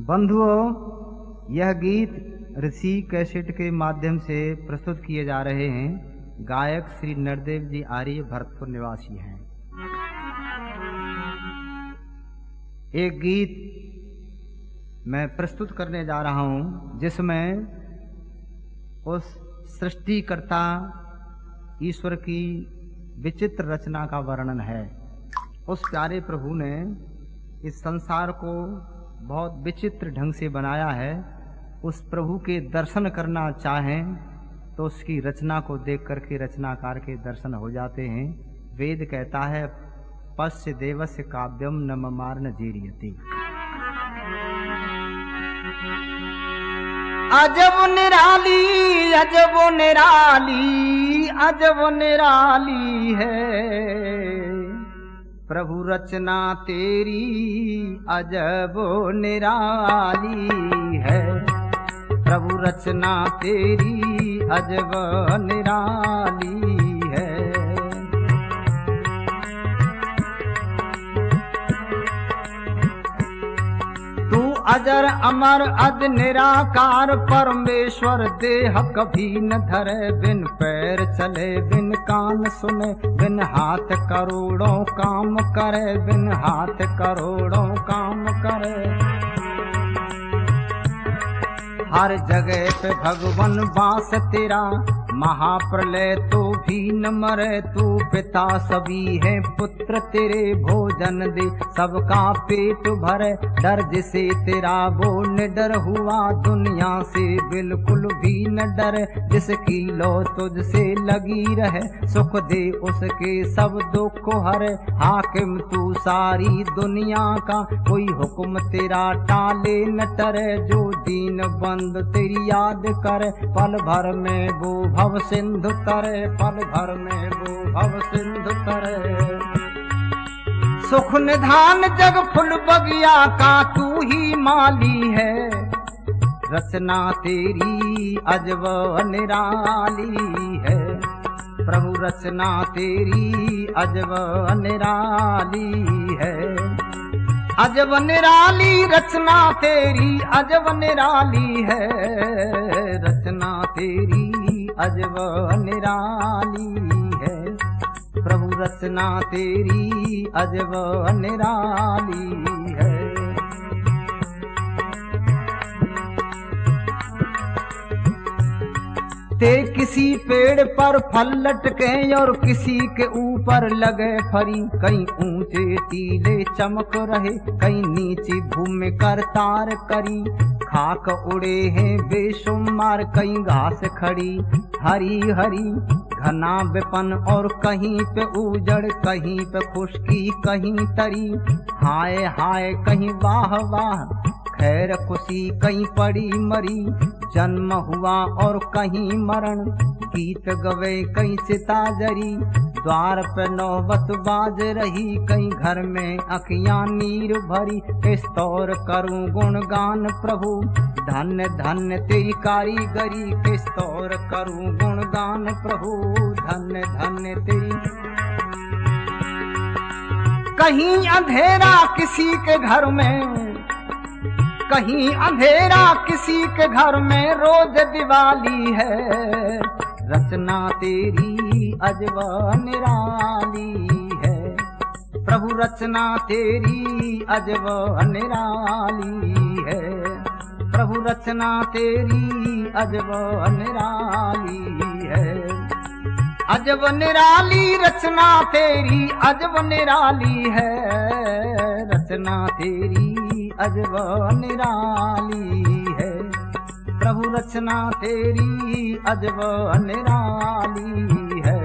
बंधुओं, यह गीत ऋषि कैसेट के माध्यम से प्रस्तुत किए जा रहे हैं। गायक श्री नरदेव जी आर्य भरतपुर निवासी हैं। एक गीत मैं प्रस्तुत करने जा रहा हूं जिसमें उस सृष्टिकर्ता ईश्वर की विचित्र रचना का वर्णन है। उस प्यारे प्रभु ने इस संसार को बहुत विचित्र ढंग से बनाया है। उस प्रभु के दर्शन करना चाहें तो उसकी रचना को देख करके रचनाकार के दर्शन हो जाते हैं। वेद कहता है पश्य देवस्य काव्यम न ममार न जीरियति। अजब निराली अजब निराली अजब निराली है प्रभु रचना तेरी अजब निराली है। प्रभु रचना तेरी अजब निराली है। तू अजर अमर अद निराकार परमेश्वर, देह कभी न धरे, बिन पैर चले, बिन कान सुने, बिन हाथ करोड़ों काम करे, बिन हाथ करोड़ों काम करे। हर जगह पे भगवन वास तेरा, महाप्रलय तो भी न मरे। तू पिता सभी है पुत्र तेरे, भोजन दे सबका पेट भरे। डर जिसे तेरा वो निडर हुआ, दुनिया से बिल्कुल भी न डरे। जिसकी लो तुझसे लगी रहे, सुख दे उसके सब दुख हरे। हाकिम तू सारी दुनिया का, कोई हुक्म तेरा टाले न टरे। जो दीन बंद तेरी याद करे, पल भर में वो भव सिंधु तरे, पल भर में वो भव सिंधु तरे। सुख निधान जग फुल बगिया का तू ही माली है। रचना तेरी अजब निराली है। प्रभु रचना तेरी अजब निराली है। अजब निराली रचना तेरी अजब निराली है। रचना तेरी अजब निराली है। प्रभु रचना तेरी अजब निराली है। ते किसी पेड़ पर फल लटके और किसी के ऊपर लगे फरी। कहीं ऊंचे टीले चमक रहे, कहीं नीची भूमि करतार करी। खाक उड़े हैं बेशुमार, कहीं घास खड़ी हरी हरी। घना विपन और कहीं पे उजड़, कहीं पे खुशकी कहीं तरी। हाय हाय कहीं वाह वाह, खैर खुशी कहीं पड़ी मरी। जन्म हुआ और कहीं मरण, गीत गवे कहीं चिता जरी। द्वार पे नौबत बाज रही, कहीं घर में अखियां नीर भरी। किस तौर करूं गुणगान प्रभु, धन्य धन्य तेरी कारीगरी। किस तौर करूं गुणगान प्रभु, धन्य धन्य तेरी। कहीं अंधेरा किसी के घर में, कहीं अंधेरा किसी के घर में, रोज दिवाली है। रचना तेरी अजब निराली है। प्रभु रचना तेरी अजब निराली है। प्रभु रचना तेरी अजब निराली है। अजब निराली रचना तेरी अजब निराली है। रचना तेरी अजब निराली है। प्रभु रचना तेरी अजब निराली है।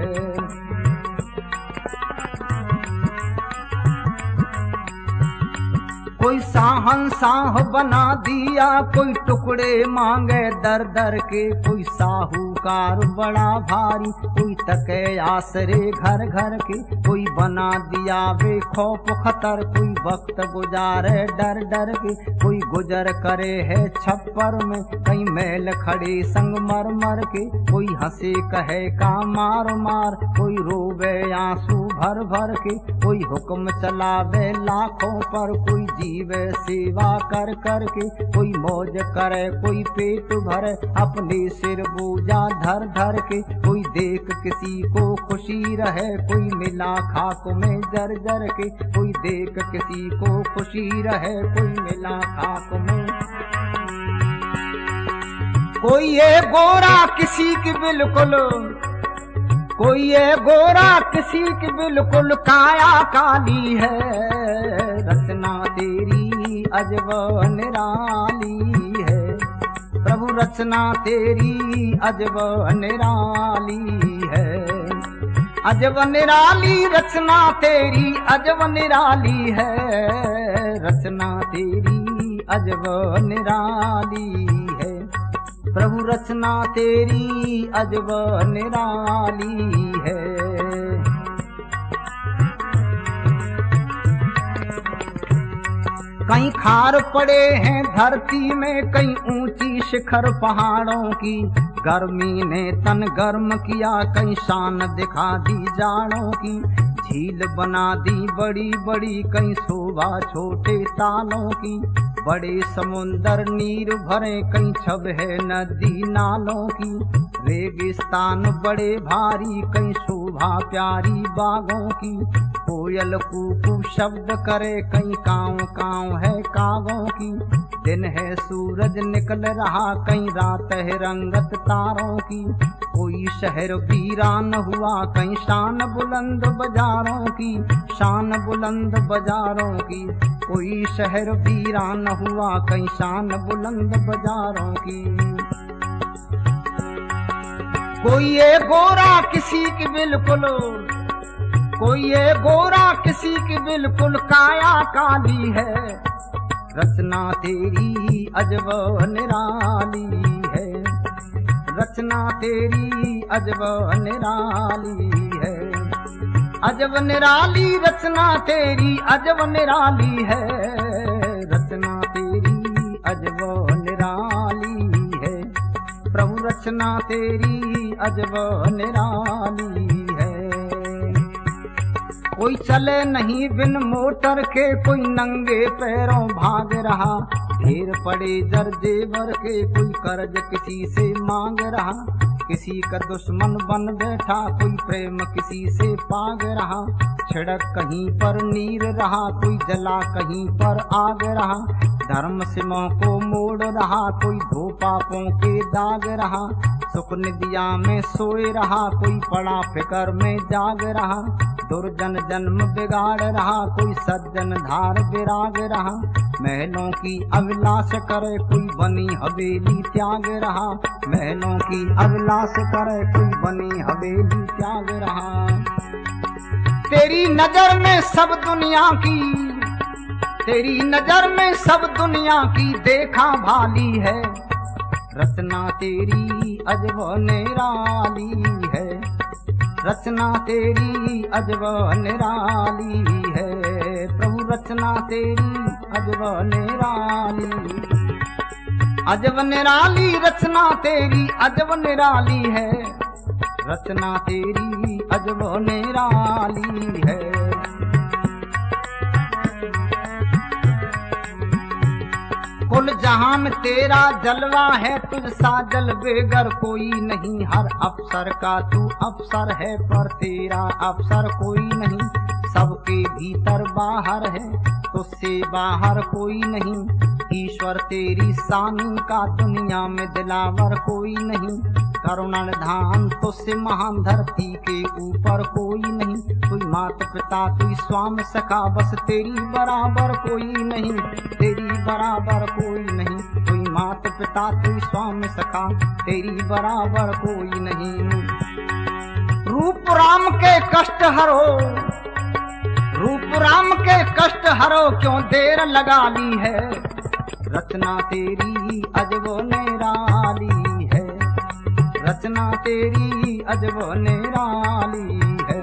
कोई साहन साह बना दिया, कोई टुकड़े मांगे दर दर के। कोई साहूकार बड़ा भारी, कोई तके आसरे घर घर के। कोई बना दिया बेखौफ खतर, कोई वक्त गुजारे डर डर के। कोई गुजर करे है छप्पर में, कहीं मैल खड़े संग मर मर के। कोई हंसे कहे का मार मार, कोई रोवे आंसू भर भर के। कोई हुक्म चलावे लाखों पर, कोई जी नीवे सेवा कर कर के, कोई मौज करे कोई पेट भरे, अपने सिर बोझा धर धर के, कोई देख किसी को खुशी रहे, कोई मिला खाक में जर जर के, कोई देख किसी को खुशी रहे, कोई मिला खाक में। कोई ये गोरा किसी की बिल्कुल, कोई ये गोरा किसी की बिल्कुल काया काली है, रचना तेरी अजब निराली है, प्रभु रचना तेरी अजब निराली है, अजब निराली रचना तेरी अजब निराली है, रचना तेरी अजब निराली है, प्रभु रचना तेरी अजब निराली है। कहीं खार पड़े हैं धरती में, कहीं ऊंची शिखर पहाड़ों की, गर्मी ने तन गर्म किया, कहीं शान दिखा दी जाड़ों की, झील बना दी बड़ी बड़ी, कहीं शोभा छोटे तालों की, बड़े समुंदर नीर भरे, कहीं छब है नदी नालों की, रेगिस्तान बड़े भारी, कहीं शोभा प्यारी बागों की, कोयल कूकू शब्द करे, कहीं काँव काँव है कागों की, दिन है सूरज निकल रहा, कहीं रात है रंगत तारों की, कोई शहर वीरान हुआ, कहीं शान बुलंद बाजारों की, शान बुलंद बाजारों की, कोई शहर वीरान हुआ, कहीं शान बुलंद बाजारों की। कोई ये गोरा किसी की बिल्कुल, कोई ये गोरा किसी की बिल्कुल काया काली है, रचना तेरी अजब निराली है, रचना तेरी अजब निराली है, अजब निराली रचना तेरी अजब निराली है, रचना तेरी अजब निराली है, प्रभु रचना तेरी अजब निराली है। कोई चले नहीं बिन मोटर के, कोई नंगे पैरों भाग रहा, ढेर पड़े जर जेवर के, कोई कर्ज किसी से मांग रहा, किसी का दुश्मन बन बैठा, कोई प्रेम किसी से पाग रहा, छिड़क कहीं पर नीर रहा, कोई जला कहीं पर आग रहा, धर्म सिमों को मोड़ रहा, कोई धो पापों के दाग रहा, सुख निदिया में सोए रहा, कोई पड़ा फिकर में जाग रहा, दुर्जन जन्म बिगाड़ रहा, कोई सज्जन धार विराग रहा, महलों की अभिलाष करे, कोई बनी हवेली त्याग रहा, महलों की अभिलाष करे, कोई बनी हवेली त्याग रहा। तेरी नजर में सब दुनिया की, तेरी नजर में सब दुनिया की देखा भाली है, रचना तेरी अजब निराली है, रचना तेरी अजब निराली है, प्रभु रचना तेरी अजब निराली, अजब निराली रचना तेरी अजब निराली है, रचना तेरी अजब निराली है। कुल जहां में तेरा जलवा है, तुझ सा जलवेगर कोई नहीं, हर अफसर का तू अफसर है, पर तेरा अफसर कोई नहीं, सबके भीतर बाहर है, तुझसे बाहर कोई नहीं, ईश्वर तेरी शानी का दुनिया में दिलावर कोई नहीं, करुणा निधान तुझसे महान धरती के ऊपर कोई नहीं, तुई माता पिता तुई स्वामी सखा, बस तेरी बराबर कोई नहीं, तेरी बराबर कोई नहीं, तुई माता पिता तुई स्वामी सखा, तेरी बराबर कोई नहीं। रूप राम के कष्ट हरो, रूप राम के कष्ट हरो, क्यों देर लगा ली है, रचना तेरी अजब निराली है, रचना तेरी अजब निराली है,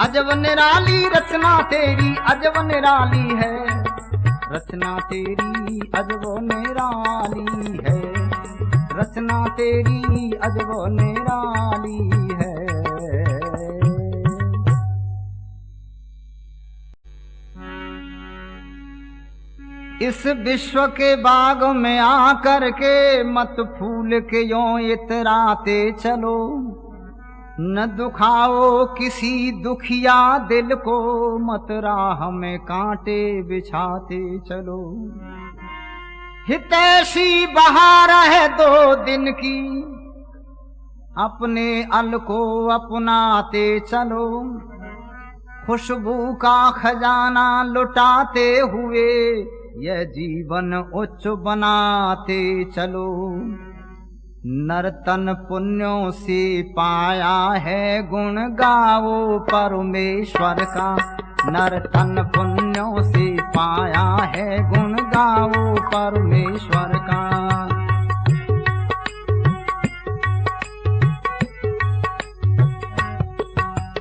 अजब निराली रचना तेरी अजब निराली है, रचना तेरी अजब निराली है, रचना तेरी अजब निराली है। इस विश्व के बाग में आकर के मत फूल के यों इतराते चलो, न दुखाओ किसी दुखिया दिल को, मत राह में कांटे बिछाते चलो। हितैषी बहार है 2 दिन की, अपने अल को अपनाते चलो, खुशबू का खजाना लुटाते हुए यह जीवन उच्च बनाते चलो। नर्तन पुण्यों से पाया है गुण गाओ परमेश्वर का, नर्तन पुण्यों से पाया है गुण गाओ परमेश्वर का।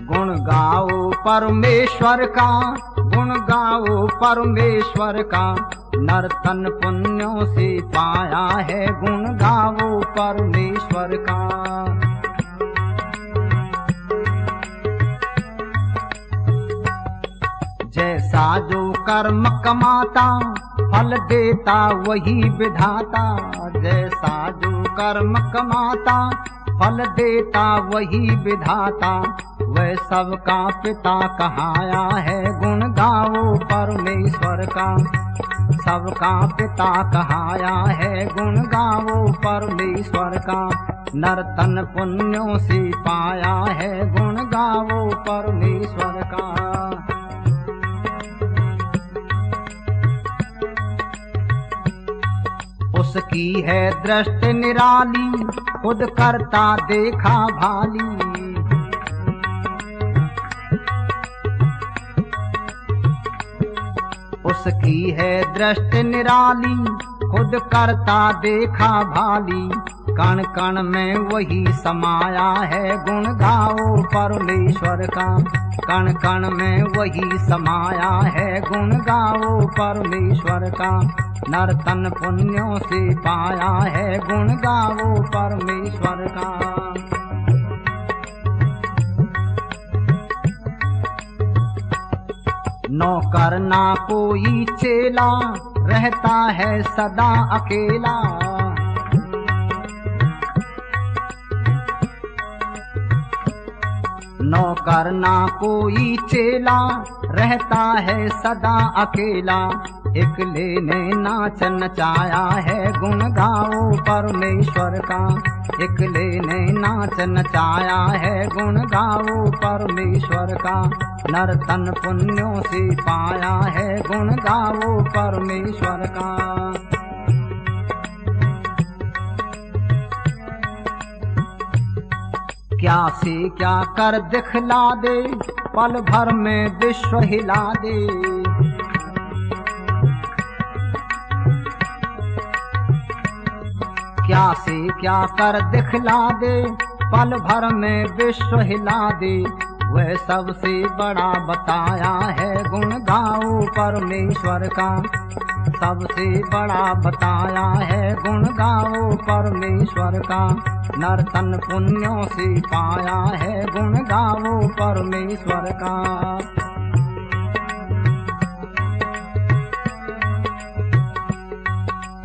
गुण गाओ परमेश्वर का, गुण गाओ परमेश्वर का, नर्तन पुण्यों से पाया है गुण गाओ परमेश्वर का। जैसा जो कर्म कमाता फल देता वही विधाता, जैसा जो कर्म कमाता फल देता वही विधाता, वह सबका पिता कहाया है गुण गाओ परमेश्वर का, सबका पिता कहाया है गुण गाओ परमेश्वर का। नर्तन पुण्यों से पाया है गुण गाओ परमेश्वर का। उसकी है दृष्टि निराली, खुद करता देखा भाली, उसकी है दृष्टि निराली, खुद करता देखा भाली, कण कण में वही समाया है गुण गाओ परमेश्वर का, कण कण में वही समाया है गुण गाओ परमेश्वर का। नर्तन पुण्यों से पाया है गुण गाओ परमेश्वर का। नौकर ना कोई चेला, रहता है सदा अकेला, नौकर ना कोई चेला, रहता है सदा अकेला, एकले ने नाच नचाया है गुण गाओ परमेश्वर का, एकले ने नाच नचाया है गुण गाओ परमेश्वर का। नर्तन पुण्यों से पाया है गुण गाओ परमेश्वर का। क्या से क्या कर दिखला दे, पल भर में विश्व हिला दे, क्या से क्या कर दिखला दे, पल भर में विश्व हिला दे, वह सबसे बड़ा बताया है गुण गाओ परमेश्वर का, सबसे बड़ा बताया है गुण गाओ परमेश्वर का। नर्तन पुण्यों से पाया है गुण गाओ परमेश्वर का।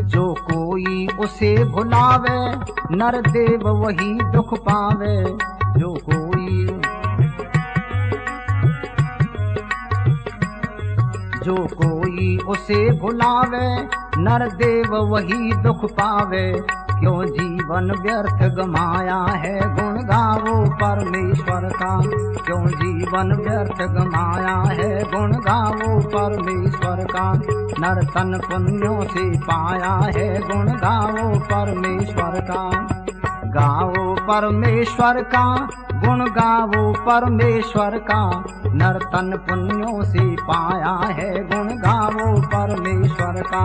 जो कोई उसे भुलावे, नर देव वही दुख पावे, जो कोई उसे भुलावे, नर देव वही दुख पावे, क्यों जीवन व्यर्थ गमाया है गुण गाओ परमेश्वर का, क्यों जीवन व्यर्थ गमाया है गुण गाओ परमेश्वर का। नर्तन पुण्यों से पाया है गुण गाओ परमेश्वर का। गाओ परमेश्वर का गुण गाओ परमेश्वर का, नर्तन पुण्यों से पाया है गुण गाओ परमेश्वर का,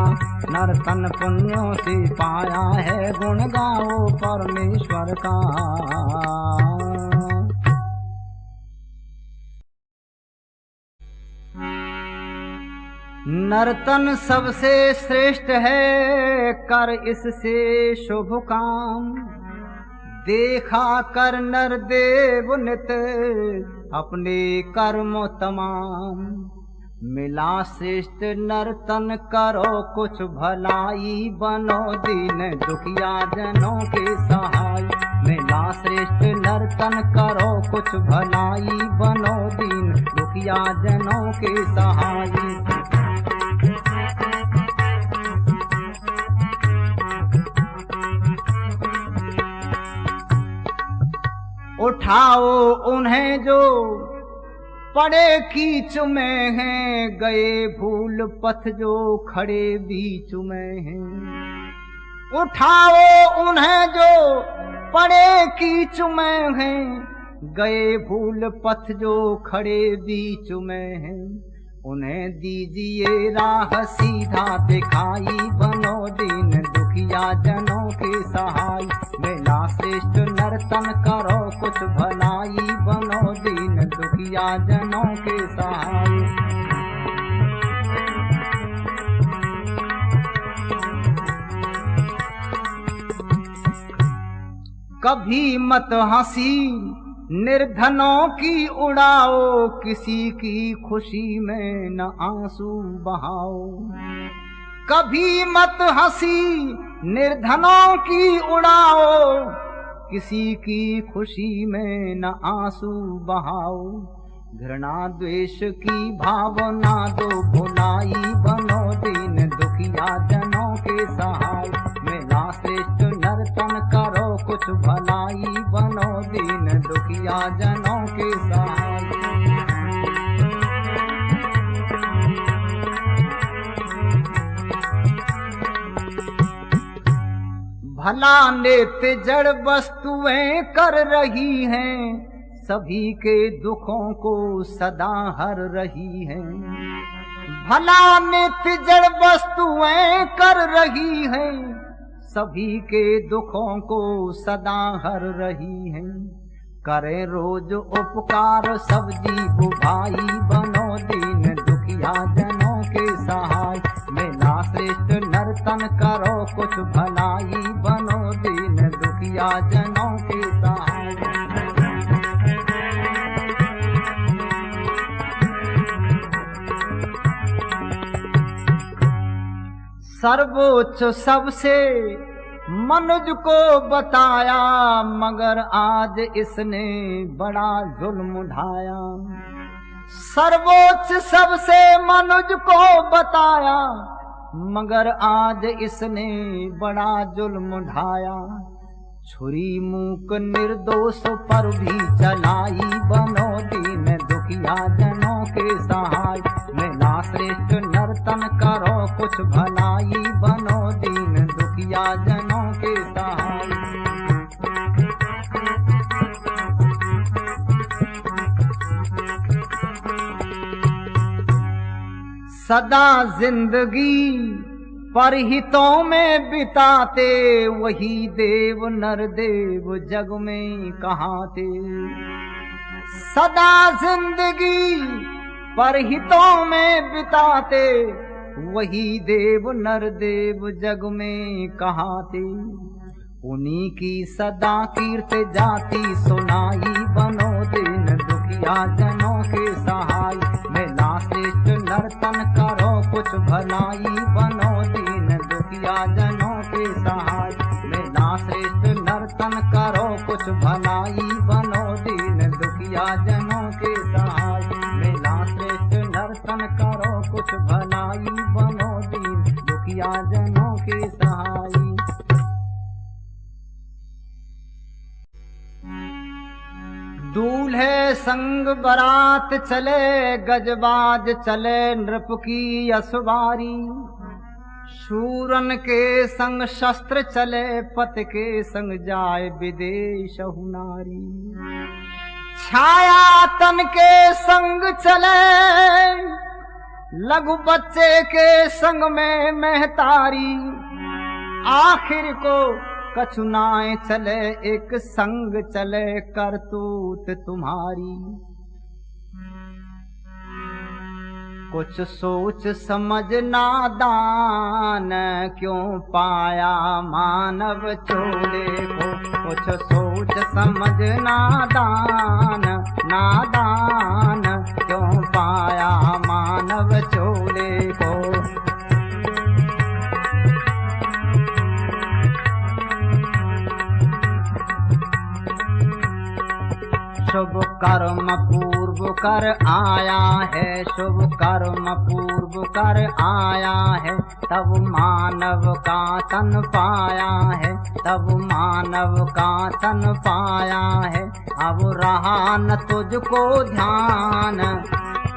नर्तन पुण्यों से पाया है गुण गाओ परमेश्वर का। नर्तन सबसे श्रेष्ठ है, कर इससे शुभ काम, देखा कर नर देव नित अपने कर्म तमाम। मिला श्रेष्ठ नर्तन करो कुछ भलाई बनो दीन दुखिया जनों के सहाय। मिला श्रेष्ठ नर्तन करो कुछ भलाई बनो दीन दुखिया जनों के सहाय। उठाओ उन्हें जो पड़े कीच में हैं, गए भूल पथ जो खड़े बीच में हैं। उठाओ उन्हें जो पड़े कीच में हैं, गए भूल पथ जो खड़े बीच में हैं। उन्हें दीजिए राह सीधा दिखाई बनो दीन दुखिया जनों के सहाय। मेला श्रेष्ठ नर्तन करो कुछ भलाई बनो दीन दुखिया जनों के सहाय। कभी मत हंसी निर्धनों की उड़ाओ, किसी की खुशी में न आंसू बहाओ। कभी मत हंसी निर्धनों की उड़ाओ, किसी की खुशी में न आंसू बहाओ। घृणा द्वेष की भावना दो भुलाई बनो दीन दुखिया जनों के सहाय। मेला श्रेष्ठ नर्तन करो कुछ भलाई बनो दीन दुखिया जनों के सहाय। भला नेत जड़ वस्तुएं कर रही हैं, सभी के दुखों को सदा हर रही हैं। भला नित्य जड़ वस्तुएं कर रही हैं, सभी के दुखों को सदा हर रही हैं। करे रोज उपकार सब जीव भाई बनो दीन दुखिया जनों के सहाय। मेला श्रेष्ठ नर्तन करो कुछ भलाई बनो दीन दुखिया जनों के सहाय। सर्वोच्च सबसे मनुज को बताया, मगर आज इसने बड़ा जुल्म ढाया। सर्वोच्च सबसे मनुज को बताया, मगर आज इसने बड़ा जुल्म ढाया। छुरी मूक निर्दोष पर भी चलाई बनो दीन दुखिया जनों के सहाय। मेला श्रेष्ठ नर्तन करो कुछ भलाई बनो दीन दुखिया जनों के सहाय। सदा जिंदगी परहितों में बिताते, वही देव नर देव जग में कहाँ थे। सदा जिंदगी परहितों में बिताते, वही देव नर देव जग में कहाँ थे। उन्हीं की सदा कीर्त जाती सुनाई बनो दीन दुखिया जनों के सहाय। मेला श्रेष्ठ नर्तन करो कुछ भलाई बनो दीन दुखिया जनों के सहाय। मेला श्रेष्ठ नर्तन करो कुछ भलाई बनो दीन दुखिया जनों के सहाय। मेला श्रेष्ठ नर्तन करो कुछ भलाई बनो दीन दुखिया जनों के सहाय। दूल्हे संग बारात चले, गजबाज चले नृप की असवारी। शूरन के संग शस्त्र चले, पत के संग जाए विदेश नारी। छाया तन के संग चले, लघु बच्चे के संग में महतारी। आखिर को कछुनाएं चले, एक संग चले करतूत तुम्हारी। कुछ सोच समझ नादान, क्यों पाया मानव चोले को। कुछ सोच समझ नादान, नादान क्यों पाया मानव शुभ कर्म पूर्व कर आया है, शुभ कर्म पूर्व कर आया है, तब मानव का तन पाया है, तब मानव का तन पाया है। अब रहा न तुझको ध्यान,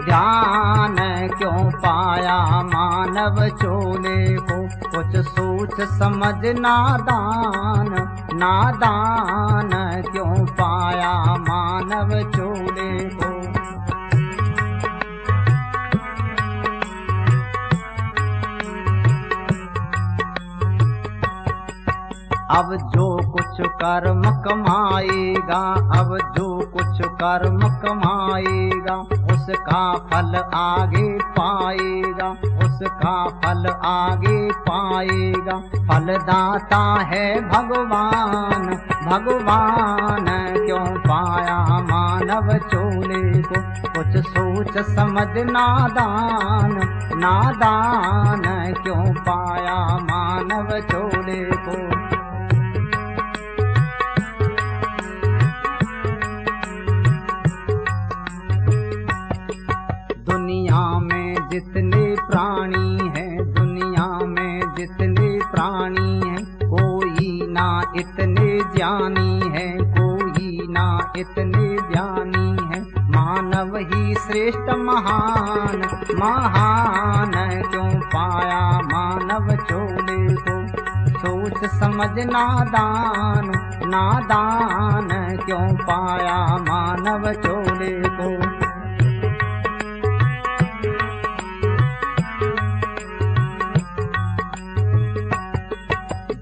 ध्यान क्यों पाया मानव चोले को, कुछ सोच समझ नादान, नादान क्यों पाया मानव चोले को। अब जो कुछ कर्म कमाएगा, अब जो कुछ कर्म कमाएगा, उसका फल आगे पाएगा, उसका फल आगे पाएगा। फलदाता है भगवान, भगवान क्यों पाया मानव चोले को, कुछ सोच समझ नादान, नादान क्यों पाया मानव चोले को। दुनिया में जितने प्राणी हैं, दुनिया में जितने प्राणी हैं, कोई ना इतने ज्ञानी है, कोई ना इतने ज्ञानी है। मानव ही श्रेष्ठ महान, महान क्यों पाया मानव चोले को, सोच समझ नादान, नादान क्यों पाया मानव चोले को।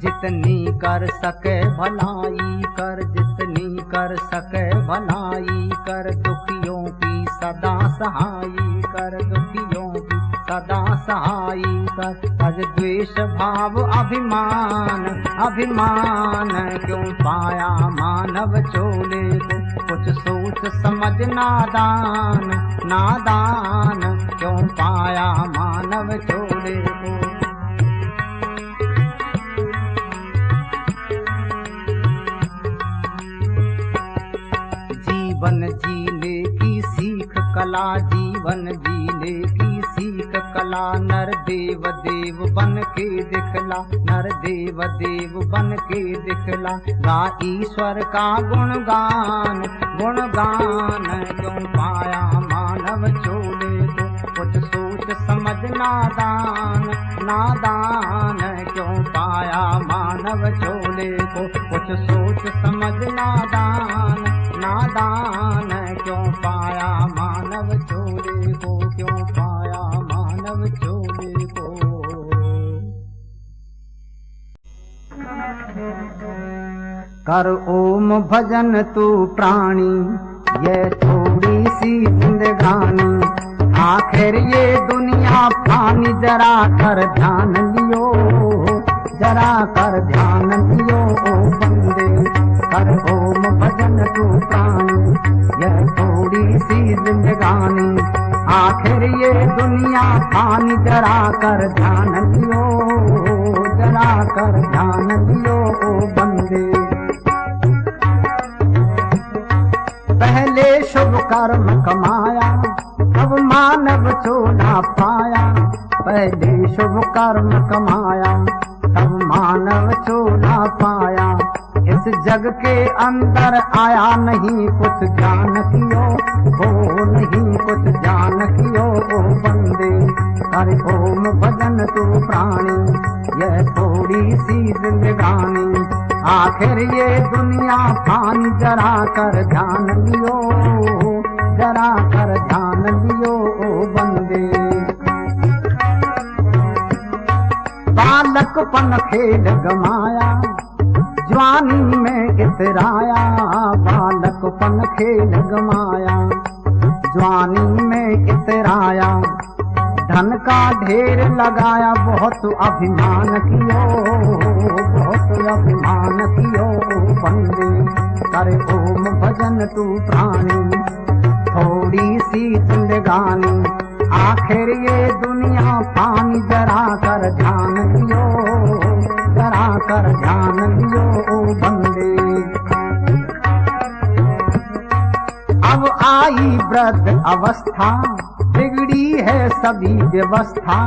जितनी कर सके भलाई कर, जितनी कर सके भलाई कर, दुखियों की सदा सहाई कर, दुखियों की सदा सहाई कर। तज द्वेष भाव अभिमान, अभिमान क्यों पाया मानव चोले को, कुछ सोच समझ नादान, नादान क्यों पाया मानव चोले को। जीवन जीने की सीख कला, जीवन जीने की सीख कला, नर देव देव बन के दिखला, नर देव देव बन के दिखला। गा ईश्वर का गुणगान, गुणगान क्यों पाया मानव चोले को, कुछ सोच समझ नादान, नादान क्यों पाया मानव चोले को, कुछ सोच समझ नादान, नादान क्यों पाया मानव चोले को, क्यों पाया मानव चोले को। कर ओम भजन तू प्राणी, ये थोड़ी सी जिंदगानी, आखिर ये दुनिया फानी, जरा कर ध्यान लियो, जरा कर ध्यान लियो ओ बंदे। कर ओम भजन तू प्राणी, यह थोड़ी सी जिंदगानी, आखिर ये दुनिया फानी, जरा कर ध्यान लियो, जरा कर ध्यान लियो ओ बंदे। पहले शुभ कर्म कमाया, अब मानव चोला पाया, पहले शुभ कर्म कमाया, तब मानव चोला पाया। इस जग के अंदर आया नहीं कुछ जान कियो, हो नहीं कुछ जान कियो ओ बंदे। हरि ओम भजन तू प्राणी, यह थोड़ी सी जिंदगानी, आखिर ये दुनिया फानी, जरा कर ध्यान लियो, जरा कर ध्यान लियो ओ बंदे। बालकपन खेल गमाया, जवानी में इतराया, बालकपन खेल गमाया, जवानी में इतराया। धन का ढेर लगाया, बहुत अभिमान कियो, बहुत अभिमान कियो बंदे। करे ओम भजन तू प्राणी, थोड़ी सी जिंदगानी, आखिर ये दुनिया पानी, जरा कर ध्यान लियो, जरा कर ध्यान लियो ओ बंदे। आई वृद्ध अवस्था, बिगड़ी है सभी व्यवस्था।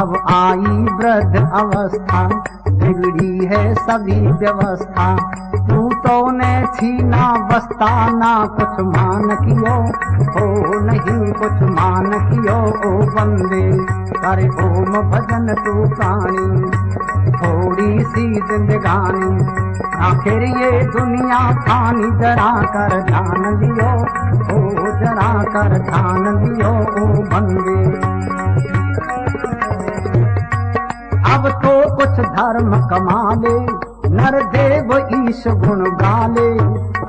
अब आई वृद्ध अवस्था, बिगड़ी है सभी व्यवस्था। तू तो ने छीना बस्ता, ना कुछ मान कियो, हो नहीं कुछ मान कियो। ओ बंदे करे ओम भजन तू प्राणी, थोड़ी सी जिंदगानी। आखिर ये दुनिया फानी, जरा कर ध्यान दियो, ओ जरा कर ध्यान दियो। ओ बंदे अब तो कुछ धर्म कमा ले, नर देव ईश गुण गाले।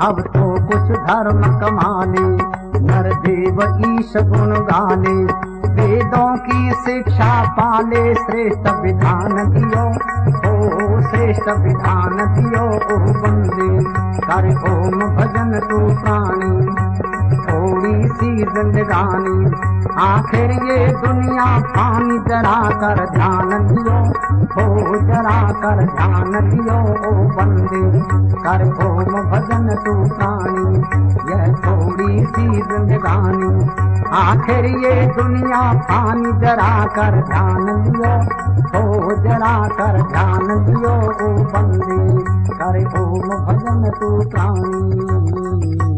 अब तो कुछ धर्म कमा ले, नर देव ईश गुण गाले। वेदों की शिक्षा पाले, श्रेष्ठ विधान दियो, ओ श्रेष्ठ विधान दियो। ओ बंदे कर ओम भजन तू प्राणी, थोड़ी सी जिंदगानी। आखिर ये दुनिया फानी, जरा कर ध्यान दियो, हो जरा कर ध्यान दियो। ओ बंदे कर ओम भजन तू प्राणी, यह थोड़ी सी जिंदगानी। आखिर ये दुनिया फानी, जरा कर ध्यान दियो, हो जरा कर ध्यान दियो। ओ बंदे कर ओम भजन तू प्राणी।